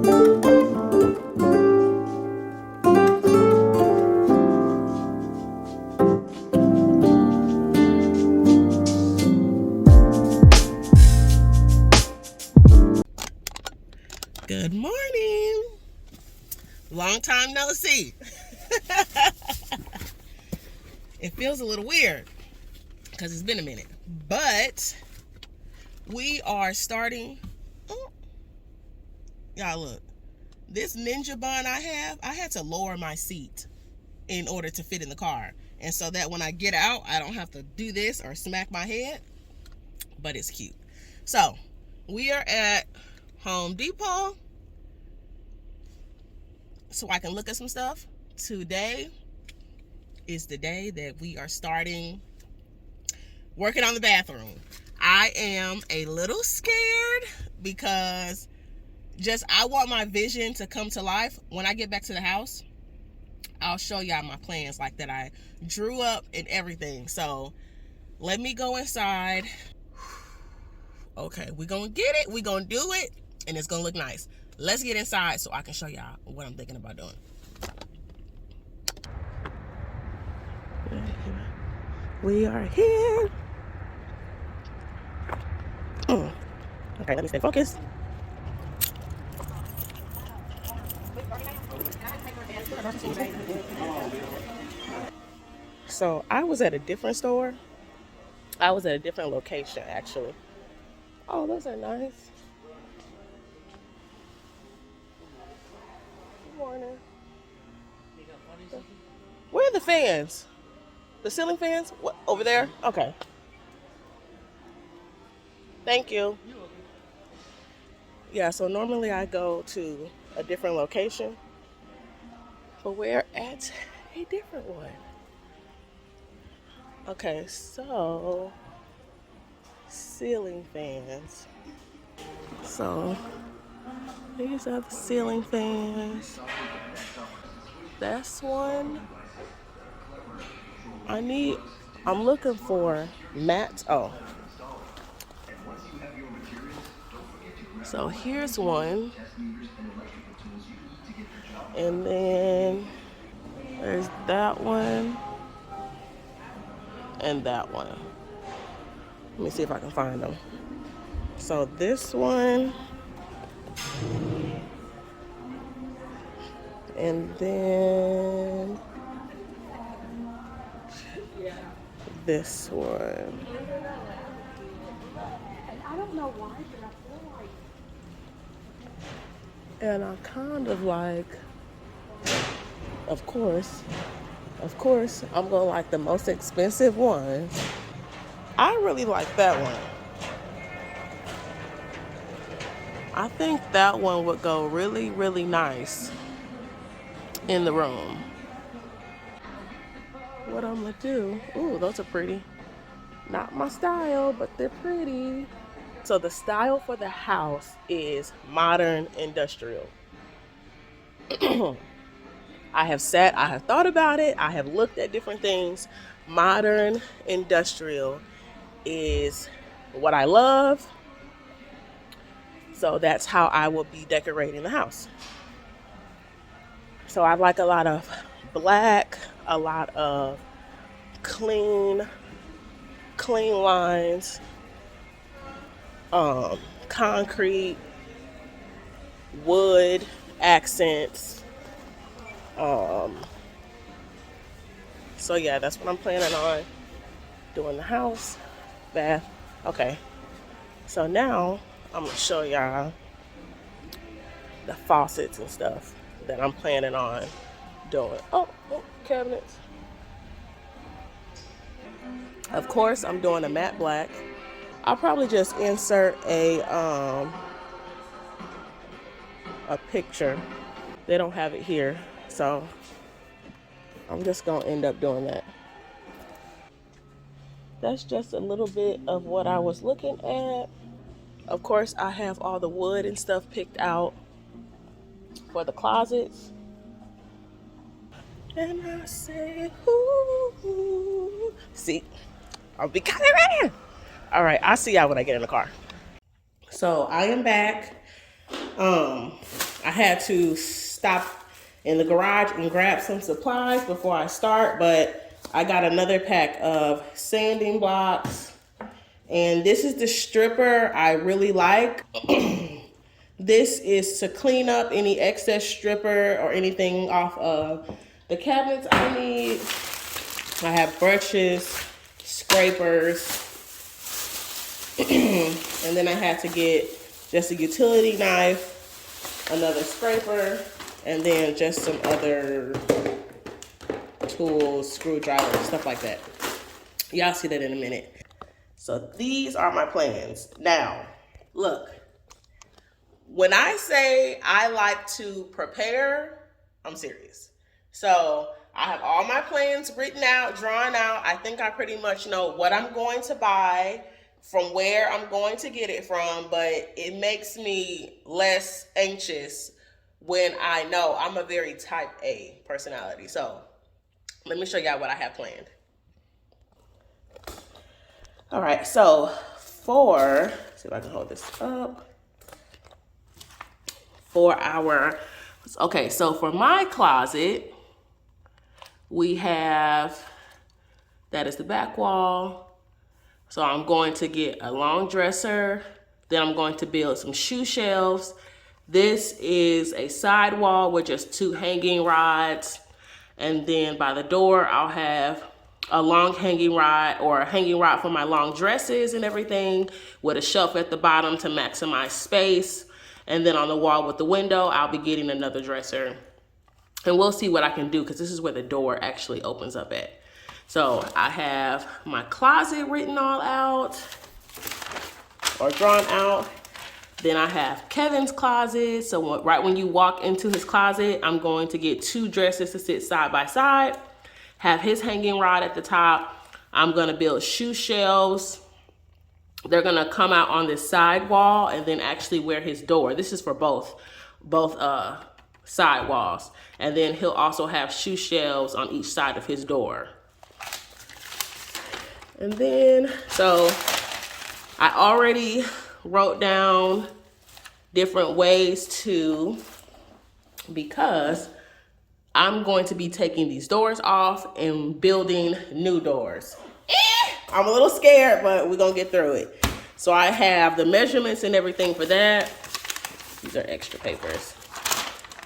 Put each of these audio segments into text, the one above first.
Good morning. Long time no see. It feels a little weird because it's been a minute, but we are starting. Oh, y'all look, this ninja bun I had to lower my seat in order to fit in the car, and so that when I get out I don't have to do this or smack my head, but it's cute. So we are at Home Depot so I can look at some stuff. Today is the day that we are starting working on the bathroom. I am a little scared because I want my vision to come to life. When I get back to the house, I'll show y'all my plans like that I drew up and everything. So let me go inside. Okay, we're gonna get it, we're gonna do it, and it's gonna look nice. Let's get inside so I can show y'all what I'm thinking about doing. We are here. Okay, let me stay focused. So I was at a different store. I was at a different location actually. Oh, those are nice. Good morning. Where are the fans? The ceiling fans? What, over there? Okay. Thank you. Yeah, so normally I go to a different location, but we're at a different one. Okay, so ceiling fans. So these are the ceiling fans. That's one. I'm looking for mats. Oh. So here's one. And then there's that one. And that one. Let me see if I can find them. So this one. And then this one. I don't know why, but I feel like. And I kind of like, of course, I'm gonna like the most expensive one. I really like that one. I think that one would go really, really nice in the room. What I'm gonna do, ooh, those are pretty. Not my style, but they're pretty. So the style for the house is modern industrial. I have thought about it. I have looked at different things. Modern industrial is what I love. So that's how I will be decorating the house. So I like a lot of black, a lot of clean lines, concrete, wood accents. So yeah, that's what I'm planning on doing the house, bath. Okay, so now I'm gonna show y'all the faucets and stuff that I'm planning on doing. Oh, cabinets. Of course, I'm doing a matte black. I'll probably just insert a picture. They don't have it here, so I'm just gonna end up doing that. That's just a little bit of what I was looking at. Of course, I have all the wood and stuff picked out for the closets. And I say, ooh. See, I'll be coming in. All right, I'll see y'all when I get in the car. So I am back. I had to stop in the garage and grab some supplies before I start, but I got another pack of sanding blocks. And this is the stripper I really like. This is to clean up any excess stripper or anything off of the cabinets I need. I have brushes, scrapers, and then I had to get just a utility knife, another scraper, and then just some other tools, screwdrivers, stuff like that. Y'all see that in a minute. So these are my plans. Now, look, when I say I like to prepare, I'm serious. So I have all my plans written out, drawn out. I think I pretty much know what I'm going to buy, from where I'm going to get it from, but it makes me less anxious when I know I'm a very type A personality. So let me show y'all what I have planned. All right, so see if I can hold this up. So for my closet, we have, that is the back wall. So I'm going to get a long dresser. Then I'm going to build some shoe shelves. This is a side wall with just 2 hanging rods. And then by the door, I'll have a long hanging rod, or a hanging rod for my long dresses and everything, with a shelf at the bottom to maximize space. And then on the wall with the window, I'll be getting another dresser. And we'll see what I can do, because this is where the door actually opens up at. So I have my closet written all out, or drawn out. Then I have Kevin's closet. So right when you walk into his closet, I'm going to get 2 dressers to sit side by side, have his hanging rod at the top. I'm gonna build shoe shelves. They're gonna come out on this side wall and then actually where his door. This is for both side walls. And then he'll also have shoe shelves on each side of his door. And then, so I already wrote down different ways to, because I'm going to be taking these doors off and building new doors. I'm a little scared, but we're gonna get through it. So I have the measurements and everything for that. These are extra papers.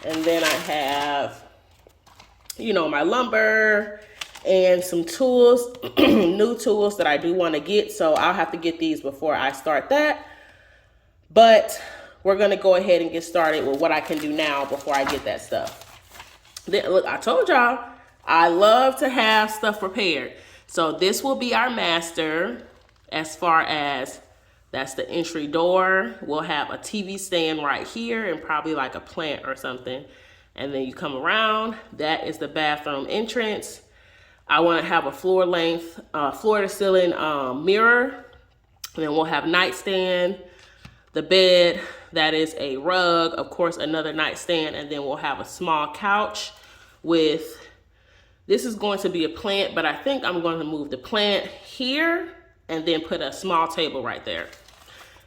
And then I have, my lumber and some tools, new tools that I do want to get. So I'll have to get these before I start that. But we're gonna go ahead and get started with what I can do now before I get that stuff. Then, look, I told y'all, I love to have stuff prepared. So this will be our master, as far as that's the entry door. We'll have a TV stand right here and probably like a plant or something. And then you come around, that is the bathroom entrance. I want to have a floor to ceiling mirror. And then we'll have nightstand, the bed, that is a rug, of course, another nightstand, and then we'll have a small couch with, this is going to be a plant, but I think I'm going to move the plant here and then put a small table right there.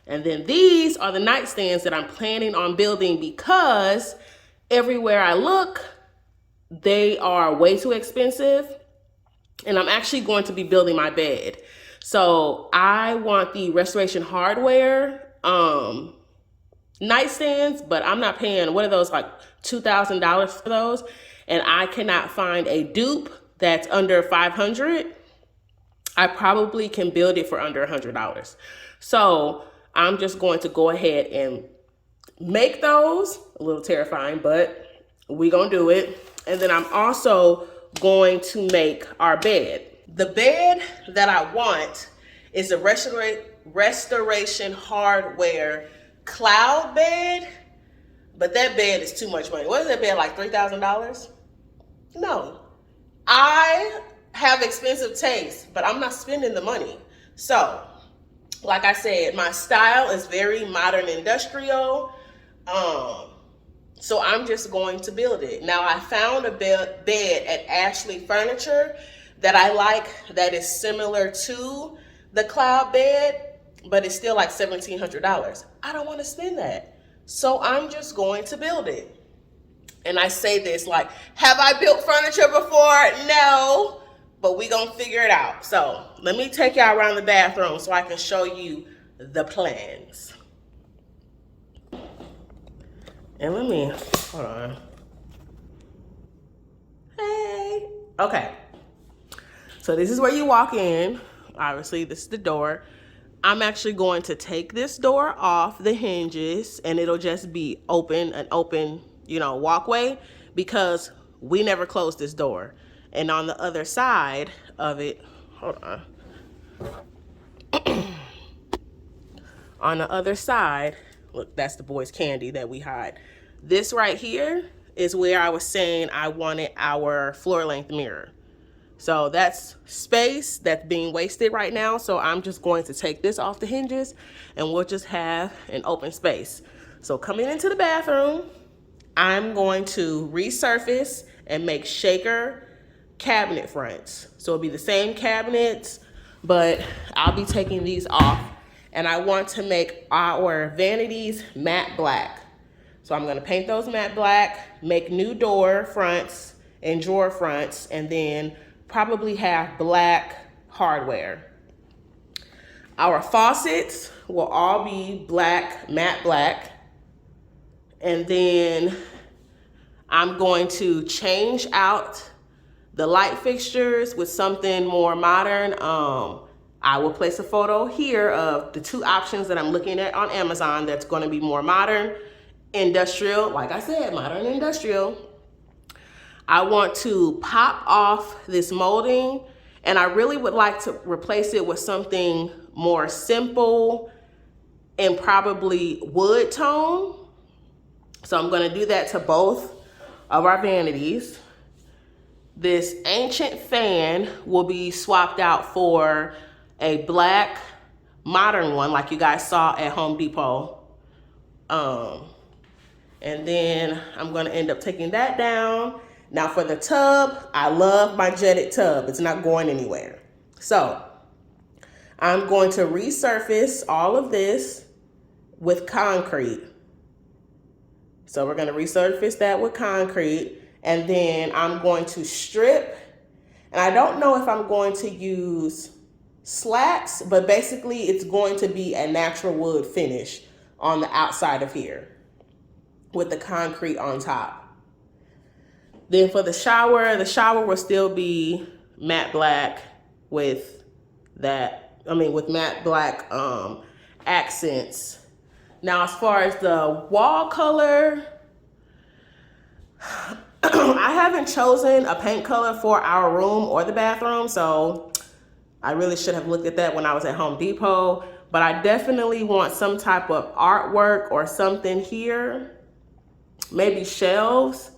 And then these are the nightstands that I'm planning on building, because everywhere I look, they are way too expensive. And I'm actually going to be building my bed. So I want the Restoration Hardware nightstands, but I'm not paying, what are those, like $2,000 for those? And I cannot find a dupe that's under $500. I probably can build it for under $100. So I'm just going to go ahead and make those. A little terrifying, but we gonna do it. And then I'm also going to make our bed. The bed that I want is a Restoration Hardware cloud bed, but that bed is too much money. What is that bed, like $3,000? No. I have expensive taste, but I'm not spending the money. So, like I said, my style is very modern industrial. So I'm just going to build it. Now, I found a bed at Ashley Furniture that I like, that is similar to the cloud bed, but it's still like $1,700. I don't want to spend that. So I'm just going to build it. And I say this like, have I built furniture before? No, but we gonna figure it out. So let me take y'all around the bathroom so I can show you the plans. And let me, hold on. Hey, okay. So this is where you walk in. Obviously, this is the door. I'm actually going to take this door off the hinges and it'll just be an open, walkway, because we never closed this door. And on the other side of it, hold on. On the other side, look, that's the boys' candy that we hide. This right here is where I was saying I wanted our floor length mirror. So that's space that's being wasted right now. So I'm just going to take this off the hinges and we'll just have an open space. So coming into the bathroom, I'm going to resurface and make shaker cabinet fronts. So it'll be the same cabinets, but I'll be taking these off. And I want to make our vanities matte black. So I'm gonna paint those matte black, make new door fronts and drawer fronts, and then probably have black hardware. Our faucets will all be black, matte black. And then I'm going to change out the light fixtures with something more modern. I will place a photo here of the two options that I'm looking at on Amazon that's going to be more modern, industrial, like I said, modern industrial. I want to pop off this molding, and I really would like to replace it with something more simple and probably wood tone. So I'm going to do that to both of our vanities. This ancient fan will be swapped out for a black modern one like you guys saw at Home Depot. And then I'm gonna end up taking that down. Now for the tub, I love my jetted tub. It's not going anywhere. So I'm going to resurface all of this with concrete. So we're gonna resurface that with concrete, and then I'm going to strip, and I don't know if I'm going to use slats, but basically it's going to be a natural wood finish on the outside of here with the concrete on top. Then for the shower will still be matte black with matte black accents. Now as far as the wall color, I haven't chosen a paint color for our room or the bathroom, so I really should have looked at that when I was at Home Depot, but I definitely want some type of artwork or something here. Maybe shelves,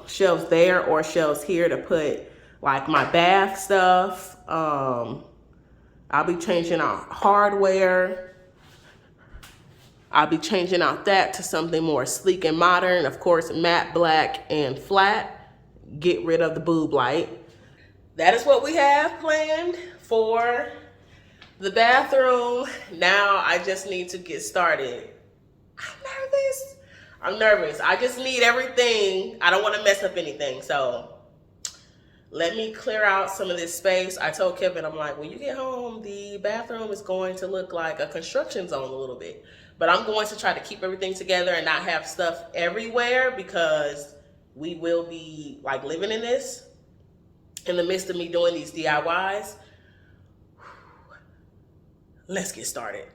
shelves there or shelves here to put like my bath stuff. I'll be changing out hardware. I'll be changing out that to something more sleek and modern. Of course, matte black and flat. Get rid of the boob light. That is what we have planned for the bathroom. Now I just need to get started. I'm nervous. I just need everything. I don't want to mess up anything. So let me clear out some of this space. I told Kevin, I'm like, when you get home, the bathroom is going to look like a construction zone a little bit. But I'm going to try to keep everything together and not have stuff everywhere, because we will be like living in this in the midst of me doing these DIYs. Let's get started.